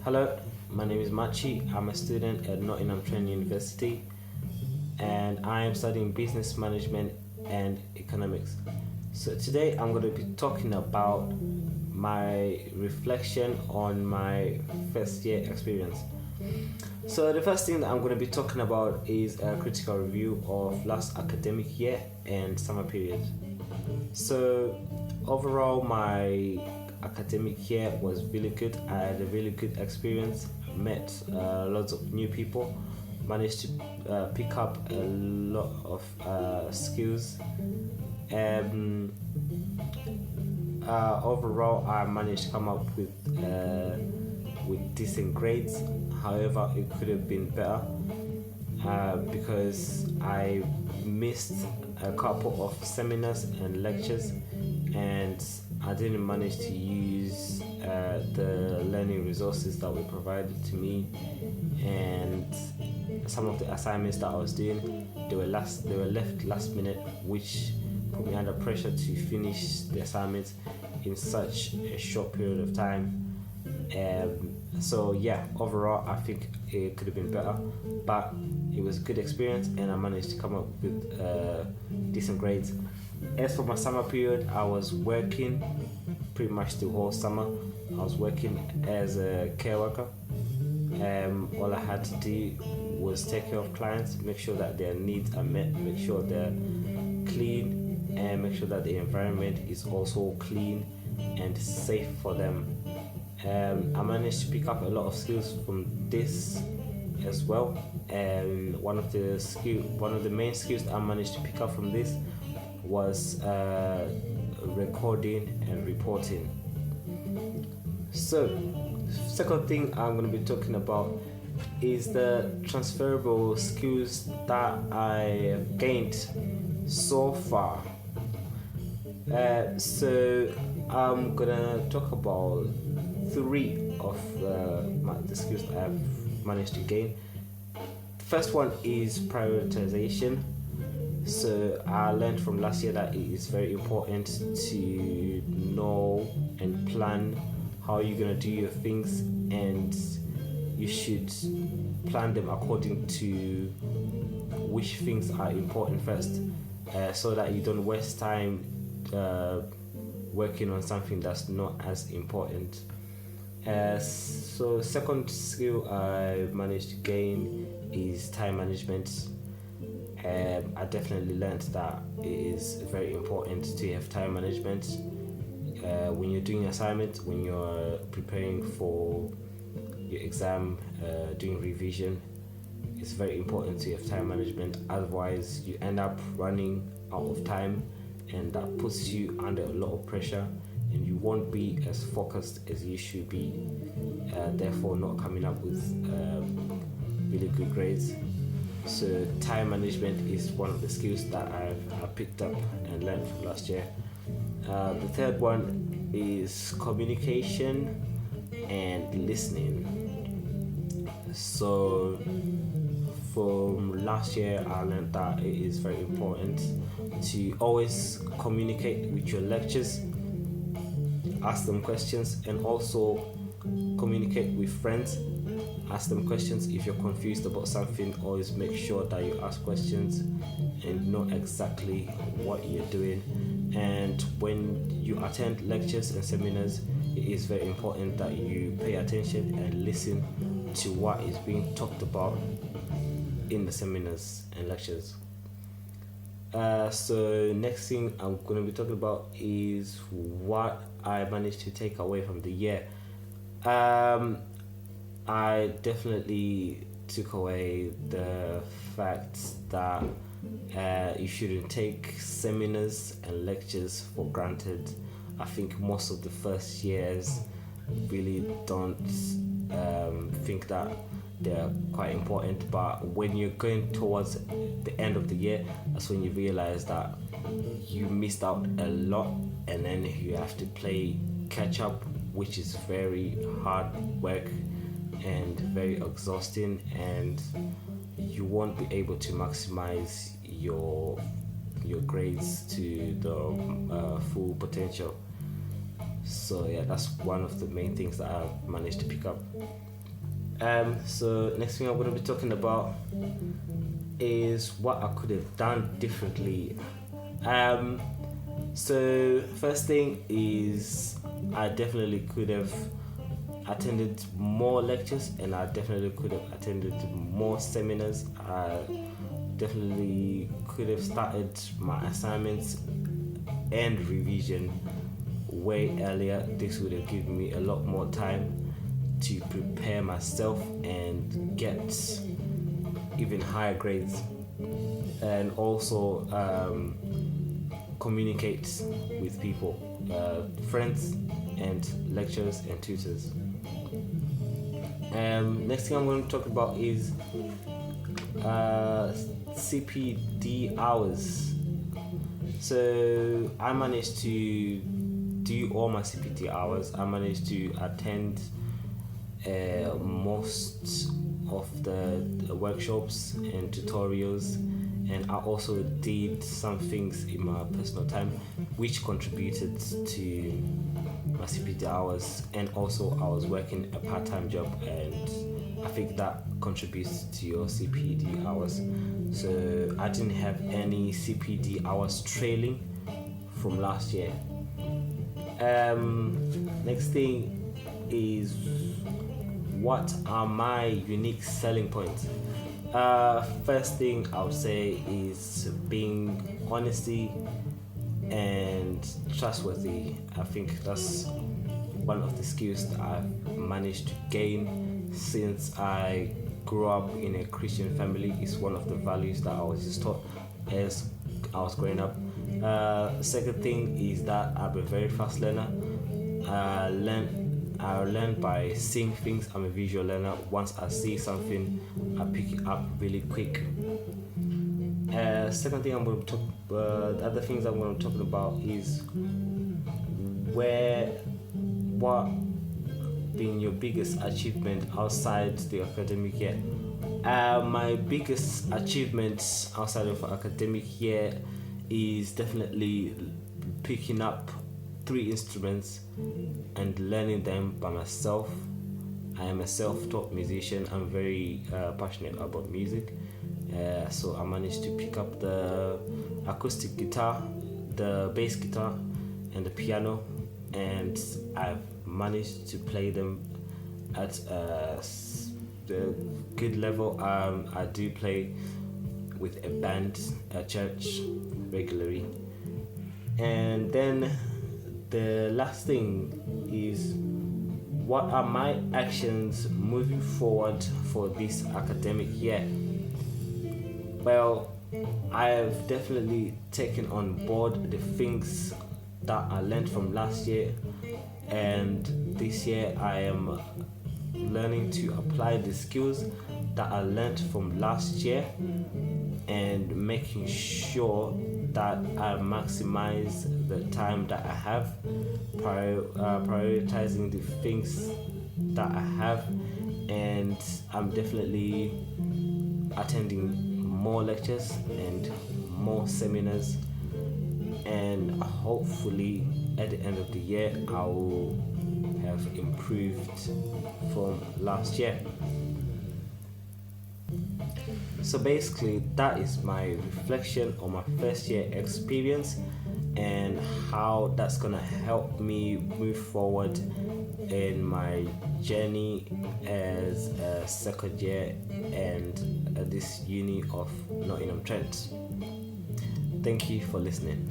Hello, my name is Machi. I'm a student at Nottingham Trent University and I am studying business management and economics. So, today I'm going to be talking about my reflection on my first year experience. So, the first thing that I'm going to be talking about is a critical review of last academic year and summer period. So, overall, my academic year was really good. I had a really good experience, met lots of new people, managed to pick up a lot of skills. Um, Overall, I managed to come up with decent grades. However, it could have been better because I missed a couple of seminars and lectures, and I didn't manage to use the learning resources that were provided to me, and some of the assignments that I was doing, they were left last minute, which put me under pressure to finish the assignments in such a short period of time. So yeah, overall, I think it could have been better, but it was a good experience, and I managed to come up with decent grades. As for my summer period, I was working pretty much the whole summer. I was working as a care worker. All I had to do was take care of clients, make sure that their needs are met, make sure they're clean, and make sure that the environment is also clean and safe for them. I managed to pick up a lot of skills from this as well. And one of the main skills that I managed to pick up from this was recording and reporting. So, second thing I'm going to be talking about is the transferable skills that I have gained so far. So I'm gonna talk about three of the skills that I've managed to gain. First one is prioritization. So I learned from last year that it is very important to know and plan how you're gonna do your things, and you should plan them according to which things are important first, so that you don't waste time working on something that's not as important. So second skill I managed to gain is time management. I definitely learned that it is very important to have time management when you're doing assignments, when you're preparing for your exam, doing revision. It's very important to have time management. Otherwise, you end up running out of time, and that puts you under a lot of pressure, and you won't be as focused as you should be, therefore not coming up with really good grades. So time management is one of the skills that I've picked up and learned from last year. The third one is communication and listening. So from last year, I learned that it is very important to always communicate with your lecturers, ask them questions, and also communicate with friends. Ask them questions if you're confused about something. Always make sure that you ask questions and know exactly what you're doing. And when you attend lectures and seminars, it is very important that you pay attention and listen to what is being talked about in the seminars and lectures. So next thing I'm going to be talking about is what I managed to take away from the year. I definitely took away the fact that you shouldn't take seminars and lectures for granted. I think most of the first years really don't think that they're quite important, but when you're going towards the end of the year, that's when you realize that you missed out a lot, and then you have to play catch up, which is very hard work and very exhausting, and you won't be able to maximize your grades to the full potential. So yeah, that's one of the main things that I've managed to pick up. So next thing I'm going to be talking about is what I could have done differently. So first thing is I definitely could have attended more lectures, and I definitely could have attended more seminars. I definitely could have started my assignments and revision way earlier. This would have given me a lot more time to prepare myself and get even higher grades, and also communicate with people, friends and lecturers and tutors. Next thing I'm going to talk about is CPD hours. So I managed to do all my CPD hours. I managed to attend most of the workshops and tutorials, and I also did some things in my personal time which contributed to my CPD hours. And also I was working a part-time job, and I think that contributes to your CPD hours. So I didn't have any CPD hours trailing from last year. Next thing is, what are my unique selling points? First thing I would say is being honesty and trustworthy. I think that's one of the skills that I've managed to gain since I grew up in a Christian family. It's one of the values that I was just taught as I was growing up. Second thing is that I'm a very fast learner. I learn by seeing things. I'm a visual learner. Once I see something, I pick it up really quick. Second thing I'm going to talk. The other things I'm going to talk about is what been your biggest achievement outside the academic year. My biggest achievement outside of academic year is definitely picking up 3 instruments and learning them by myself. I am a self-taught musician. I'm very passionate about music. So I managed to pick up the acoustic guitar, the bass guitar, and the piano, and I've managed to play them at a good level. I do play with a band at church regularly. And then the last thing is, what are my actions moving forward for this academic year? Well, I have definitely taken on board the things that I learned from last year, and this year I am learning to apply the skills that I learned from last year and making sure that I maximize the time that I have, prioritizing the things that I have, and I'm definitely attending more lectures and more seminars, and hopefully at the end of the year I will have improved from last year. So basically that is my reflection on my first year experience and how that's gonna help me move forward in my journey as a second year and at this uni of Nottingham Trent. Thank you for listening.